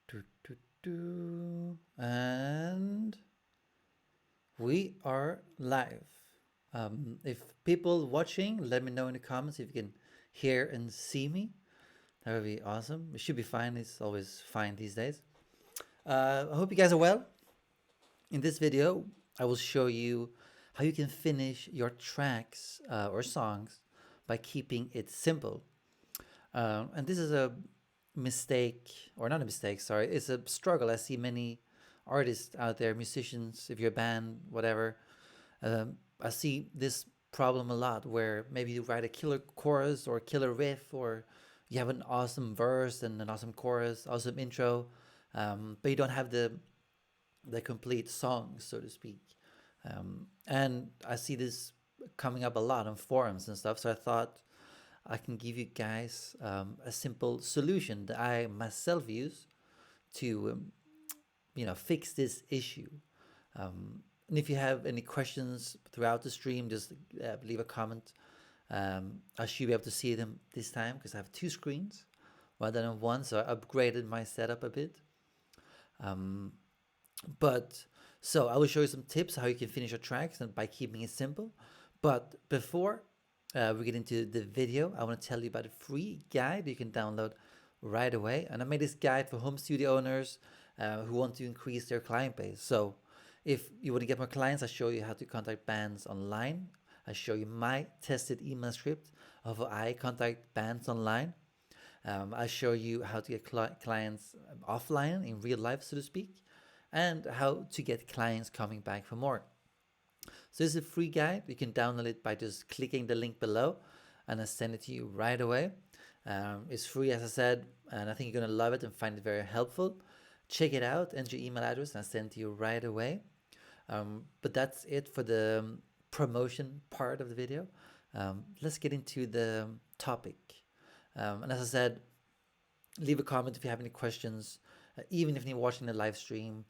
Do, do, do. And we are live. If people watching, let me know in the comments if you can hear and see me. That would be awesome. It should be fine. It's always fine these days. I hope you guys are well. In this video, I will show you how you can finish your tracks or songs by keeping it simple. And this is a mistake, or not a mistake, sorry, it's a struggle. I see many artists out there, musicians, if you're a band, whatever. I see this problem a lot where maybe you write a killer chorus or a killer riff, or you have an awesome verse and an awesome chorus, awesome intro, but you don't have the complete song, so to speak. And I see this coming up a lot on forums and stuff, so I thought I can give you guys a simple solution that I myself use to, fix this issue. And if you have any questions throughout the stream, just leave a comment. I should be able to see them this time because I have two screens rather than one, so I upgraded my setup a bit. So I will show you some tips how you can finish your tracks and by keeping it simple. But before we get into the video, I want to tell you about a free guide you can download right away. And I made this guide for home studio owners who want to increase their client base. So if you want to get more clients, I show you how to contact bands online. I show you my tested email script of how I contact bands online. I show you how to get clients offline in real life, so to speak, and how to get clients coming back for more. So this is a free guide. You can download it by just clicking the link below, and I send it to you right away. It's free, as I said, and I think you're going to love it and find it very helpful. Check it out, enter your email address, and I send it to you right away. But that's it for the promotion part of the video. Let's get into the topic. And as I said, leave a comment if you have any questions. Even if you're watching the live stream,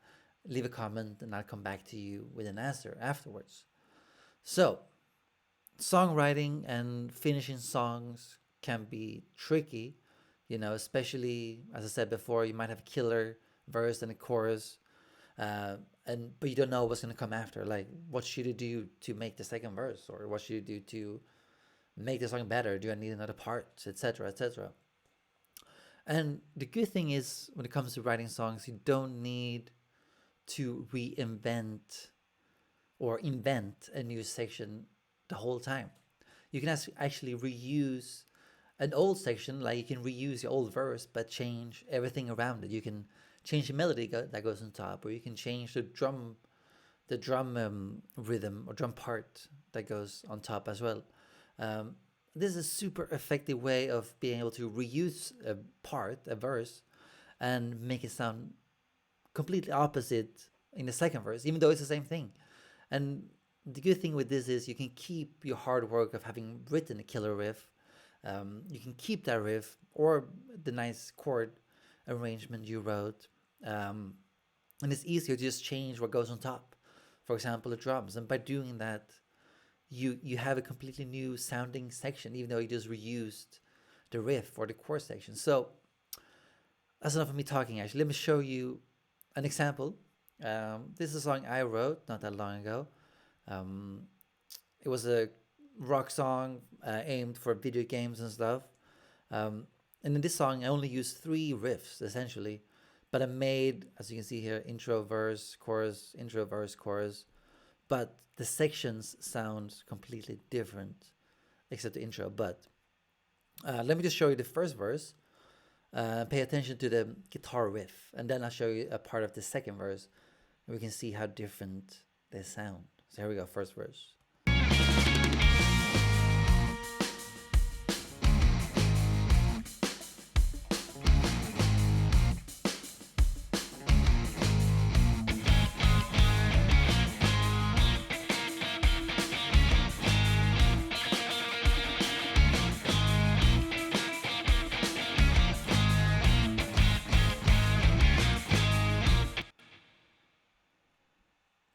leave a comment and I'll come back to you with an answer afterwards. So, songwriting and finishing songs can be tricky, especially, as I said before, you might have a killer verse and a chorus, but you don't know what's going to come after. Like, what should you do to make the second verse, or what should you do to make the song better? Do I need another part, etc., etc.? And the good thing is, when it comes to writing songs, you don't need to reinvent or invent a new section the whole time. You can actually reuse an old section, like you can reuse your old verse, but change everything around it. You can change the melody that goes on top, or you can change the drum rhythm or drum part that goes on top as well. This is a super effective way of being able to reuse a verse, and make it sound completely opposite in the second verse, even though it's the same thing. And the good thing with this is you can keep your hard work of having written a killer riff. You can keep that riff or the nice chord arrangement you wrote. And it's easier to just change what goes on top. For example, the drums. And by doing that, you have a completely new sounding section, even though you just reused the riff or the chord section. So that's enough of me talking, actually. Let me show you an example. This is a song I wrote not that long ago. It was a rock song aimed for video games and stuff. And in this song, I only used 3 riffs, essentially. But I made, as you can see here, intro, verse, chorus, intro, verse, chorus. But the sections sound completely different, except the intro. But let me just show you the first verse. Pay attention to the guitar riff, and then I'll show you a part of the second verse, and we can see how different they sound. So here we go, first verse.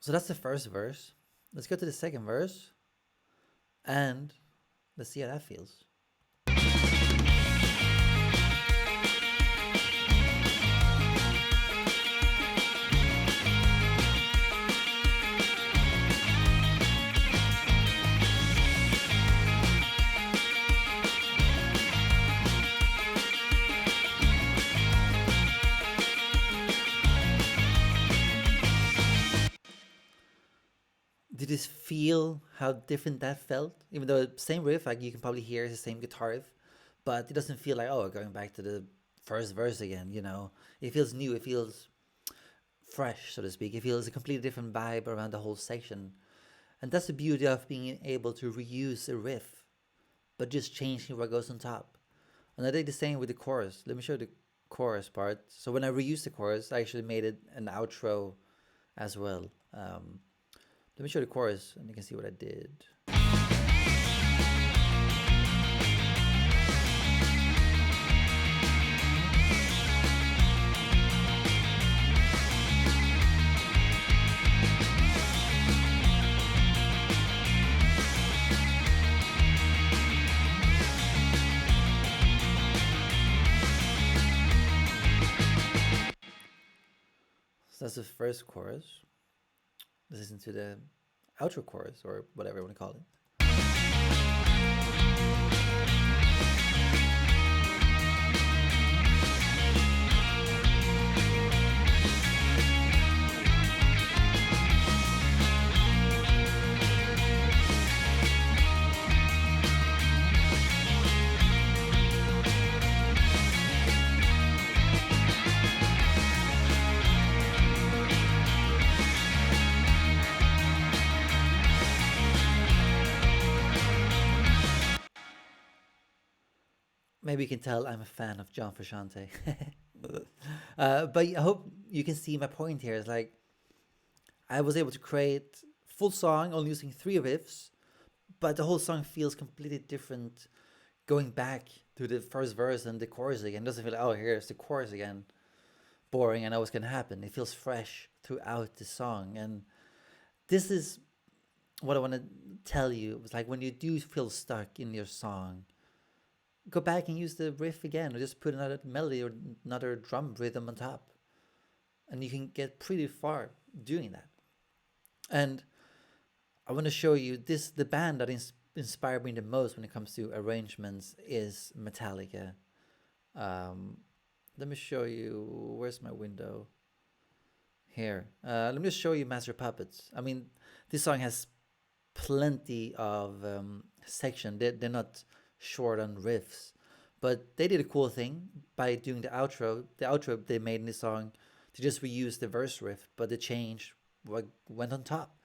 So that's the first verse. Let's go to the second verse, and let's see how that feels. just feel how different that felt? Even though same riff, like you can probably hear it's the same guitar riff, but it doesn't feel like, oh, going back to the first verse again. It feels new. It feels fresh, so to speak. It feels a completely different vibe around the whole section, and that's the beauty of being able to reuse a riff, but just changing what goes on top. And I did the same with the chorus. Let me show you the chorus part. So when I reused the chorus, I actually made it an outro as well. Let me show you the chorus, and you can see what I did. So that's the first chorus. This is into the outro chorus, or whatever you want to call it. Maybe you can tell I'm a fan of John Frusciante. But I hope you can see my point here. Is like I was able to create full song only using 3 riffs, but the whole song feels completely different going back to the first verse and the chorus again. It doesn't feel like, oh, here's the chorus again. Boring, I know what's going to happen. It feels fresh throughout the song. And this is what I want to tell you. It's like when you do feel stuck in your song, go back and use the riff again, or just put another melody or another drum rhythm on top. And you can get pretty far doing that. And I want to show you this. The band that inspired me the most when it comes to arrangements is Metallica. Let me show you. Where's my window? Here. Let me just show you Master Puppets. I mean, this song has plenty of section. They're not short on riffs, but they did a cool thing by doing the outro. The outro they made in the song, to just reuse the verse riff, but they changed what went on top.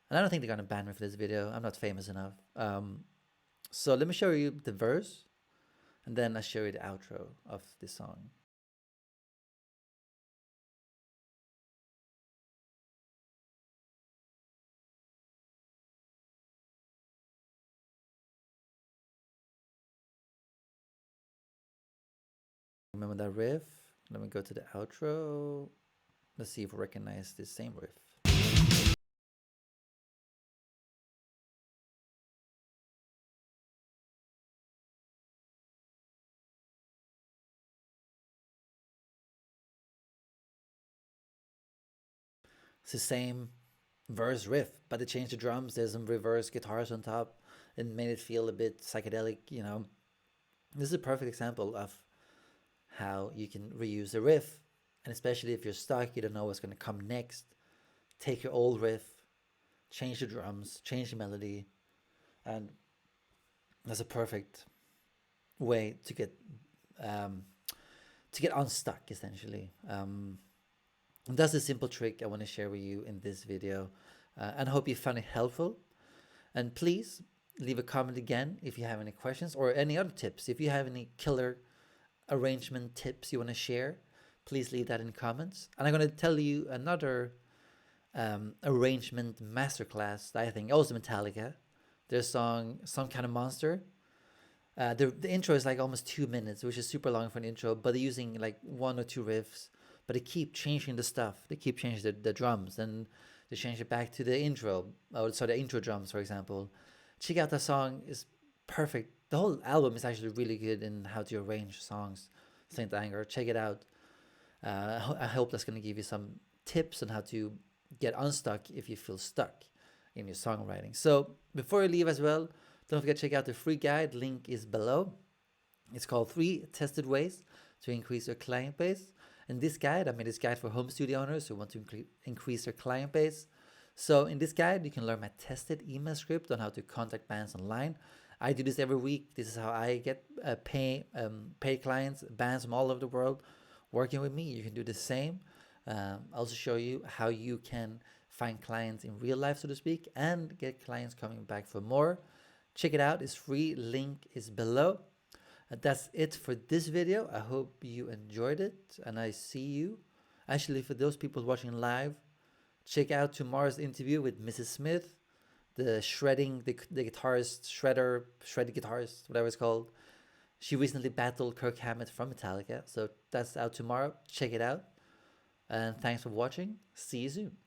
And I don't think they're gonna ban me for this video. I'm not famous enough. So let me show you the verse, and then I'll show you the outro of this song. Remember that riff? Let me go to the outro. Let's see if we recognize the same riff. It's the same verse riff, but they changed the drums. There's some reverse guitars on top and made it feel a bit psychedelic, This is a perfect example of how you can reuse a riff, and especially if you're stuck, you don't know what's going to come next. Take your old riff, change the drums, change the melody, and that's a perfect way to get unstuck, essentially. And that's a simple trick I want to share with you in this video, and I hope you found it helpful. And please leave a comment again if you have any questions or any other tips. If you have any killer arrangement tips you want to share, please leave that in comments. And I'm going to tell you another arrangement masterclass that I think, also Metallica, their song Some Kind of Monster. The intro is like almost 2 minutes, which is super long for an intro, but they're using like 1 or 2 riffs, but they keep changing the stuff. They keep changing the drums, and they change it back to the intro, the intro drums, for example. Check out that song, is perfect. The whole album is actually really good in how to arrange songs. Saint Anger, check it out. I hope that's going to give you some tips on how to get unstuck if you feel stuck in your songwriting. So before you leave as well, don't forget to check out the free guide. Link is below. It's called 3 Tested Ways to Increase Your Client Base. And this guide, I made this guide for home studio owners who want to increase their client base. So in this guide, you can learn my tested email script on how to contact bands online. I do this every week. This is how I get pay clients, bands from all over the world working with me. You can do the same. I'll also show you how you can find clients in real life, so to speak, and get clients coming back for more. Check it out. It's free. Link is below. That's it for this video. I hope you enjoyed it, and I see you. Actually, for those people watching live, check out tomorrow's interview with Mrs. Smith, the guitarist, shredded guitarist, whatever it's called. She recently battled Kirk Hammett from Metallica, so that's out tomorrow. Check it out. And thanks for watching. See you soon.